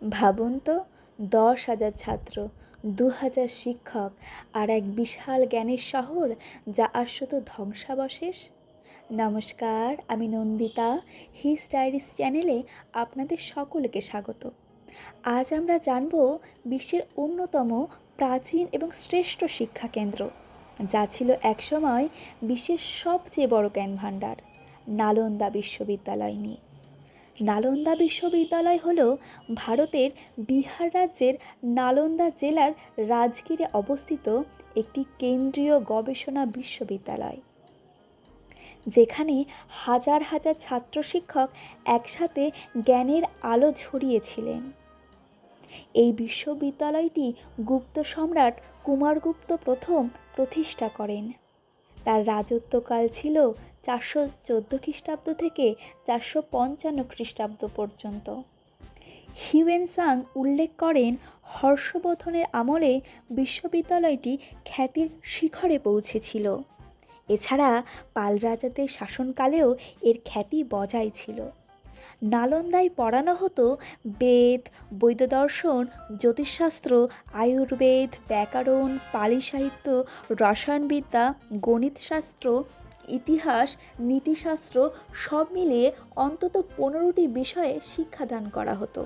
ভাবুন তো, 10,000 ছাত্র, 2,000 শিক্ষক আর এক বিশাল জ্ঞানের শহর যা আজ শুধু ধ্বংসাবশেষ। নমস্কার, আমি নন্দিতা। হিস ডায়েরিস চ্যানেলে আপনাদের সকলকে স্বাগত। আজ আমরা জানব বিশ্বের অন্যতম প্রাচীন এবং শ্রেষ্ঠ শিক্ষা কেন্দ্র, যা ছিল একসময় বিশ্বের সবচেয়ে বড় জ্ঞান ভাণ্ডার, নালন্দা বিশ্ববিদ্যালয় নিয়ে। নালন্দা বিশ্ববিদ্যালয় হল ভারতের বিহার রাজ্যের নালন্দা জেলার রাজগীরে অবস্থিত একটি কেন্দ্রীয় গবেষণা বিশ্ববিদ্যালয়, যেখানে হাজার হাজার ছাত্র শিক্ষক একসাথে জ্ঞানের আলো ছড়িয়েছিলেন। এই বিশ্ববিদ্যালয়টি গুপ্ত সম্রাট কুমারগুপ্ত প্রথম প্রতিষ্ঠা করেন। তার রাজত্বকাল ছিল 414 খ্রিস্টাব্দ থেকে 455 খ্রিস্টাব্দ পর্যন্ত। হিউয়েনসাং উল্লেখ করেন, হর্ষবর্ধনের আমলে বিশ্ববিদ্যালয়টি খ্যাতির শিখরে পৌঁছেছিল। এছাড়া পাল রাজাদের শাসনকালেও এর খ্যাতি বজায় ছিল। নালন্দায় পড়ানো হতো বেদ, বৈদ্য দর্শন, জ্যোতিষশাস্ত্র, আয়ুর্বেদ, ব্যাকরণ, পালি সাহিত্য, রসায়নবিদ্যা, গণিতশাস্ত্র, ইতিহাস, নীতিশাস্ত্র সব মিলিয়ে অন্তত 15টি বিষয়ে শিক্ষাদান করা হতো।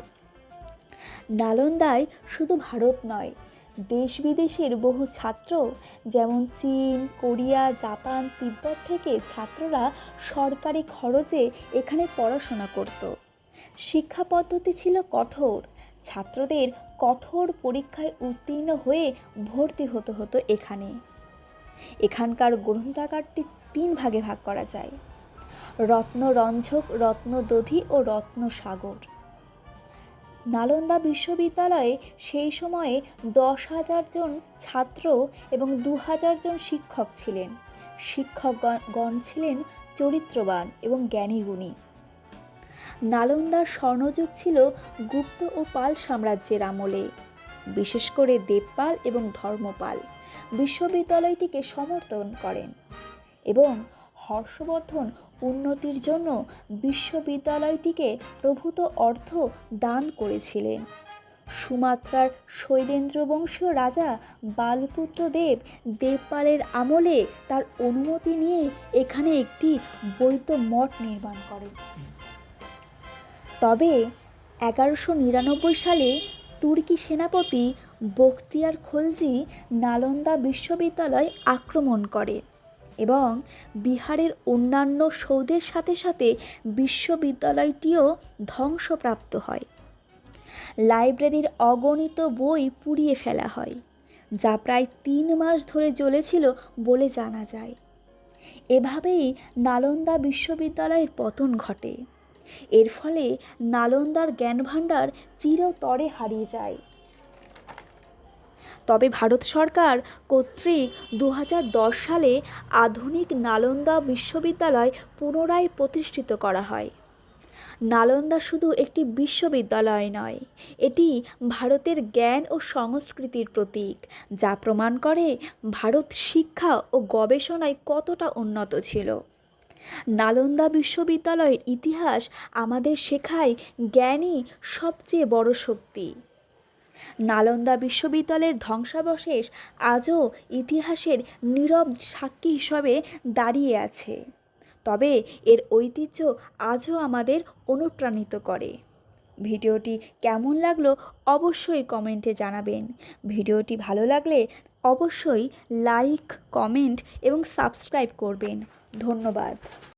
নালন্দায় শুধু ভারত নয়, দেশ বিদেশের বহু ছাত্র, যেমন চীন, কোরিয়া, জাপান, তিব্বত থেকে ছাত্ররা সরকারি খরচে এখানে পড়াশোনা করত। শিক্ষা পদ্ধতি ছিল কঠোর। ছাত্রদের কঠোর পরীক্ষায় উত্তীর্ণ হয়ে ভর্তি হতে হতো এখানে। এখানকার গ্রন্থাগারটি 3 ভাগে ভাগ করা যায়: রত্নরঞ্জক, রত্নদধি ও রত্নসাগর। নালন্দা বিশ্ববিদ্যালয়ে সেই সময়ে 10,000 জন ছাত্র এবং 2,000 জন শিক্ষক ছিলেন। শিক্ষকগণ ছিলেন চরিত্রবান এবং জ্ঞানীগুণী। নালন্দার স্বর্ণযুগ ছিল গুপ্ত ও পাল সাম্রাজ্যের আমলে। বিশেষ করে দেবপাল এবং ধর্মপাল বিশ্ববিদ্যালয়টিকে সমর্থন করেন এবং হর্ষবর্ধন উন্নতির জন্য বিশ্ববিদ্যালয়টিকে প্রভূত অর্থ দান করেছিলেন। সুমাত্রার শৈলেন্দ্র বংশীয় রাজা বালপুত্র দেব দেবপালের আমলে তার অনুমতি নিয়ে এখানে একটি বৌদ্ধ মঠ নির্মাণ করেন। তবে 1199 সালে তুর্কি সেনাপতি বখতিয়ার খলজি নালন্দা বিশ্ববিদ্যালয় আক্রমণ করে এবং বিহারের অন্যান্য সৌধের সাথে সাথে বিশ্ববিদ্যালয়টিও ধ্বংসপ্রাপ্ত হয়। লাইব্রেরির অগণিত বই পুড়িয়ে ফেলা হয়, যা প্রায় 3 মাস ধরে চলেছিল বলে জানা যায়। এভাবেই নালন্দা বিশ্ববিদ্যালয়ের পতন ঘটে। এর ফলে নালন্দার জ্ঞানভাণ্ডার চিরতরে হারিয়ে যায়। তবে ভারত সরকার কর্তৃক 2010 সালে আধুনিক নালন্দা বিশ্ববিদ্যালয় পুনরায় প্রতিষ্ঠিত করা হয়। নালন্দা শুধু একটি বিশ্ববিদ্যালয় নয়, এটি ভারতের জ্ঞান ও সংস্কৃতির প্রতীক, যা প্রমাণ করে ভারত শিক্ষা ও গবেষণায় কতটা উন্নত ছিল। নালন্দা বিশ্ববিদ্যালয়ের ইতিহাস আমাদের শেখায় জ্ঞানই সবচেয়ে বড় শক্তি। নালন্দা বিশ্ববিদ্যালয়ের ধ্বংসাবশেষ আজও ইতিহাসের নীরব সাক্ষী হিসাবে দাঁড়িয়ে আছে। তবে এর ঐতিহ্য আজও আমাদের অনুপ্রাণিত করে। ভিডিওটি কেমন লাগলো অবশ্যই কমেন্টে জানাবেন। ভিডিওটি ভালো লাগলে অবশ্যই লাইক, কমেন্ট এবং সাবস্ক্রাইব করবেন। ধন্যবাদ।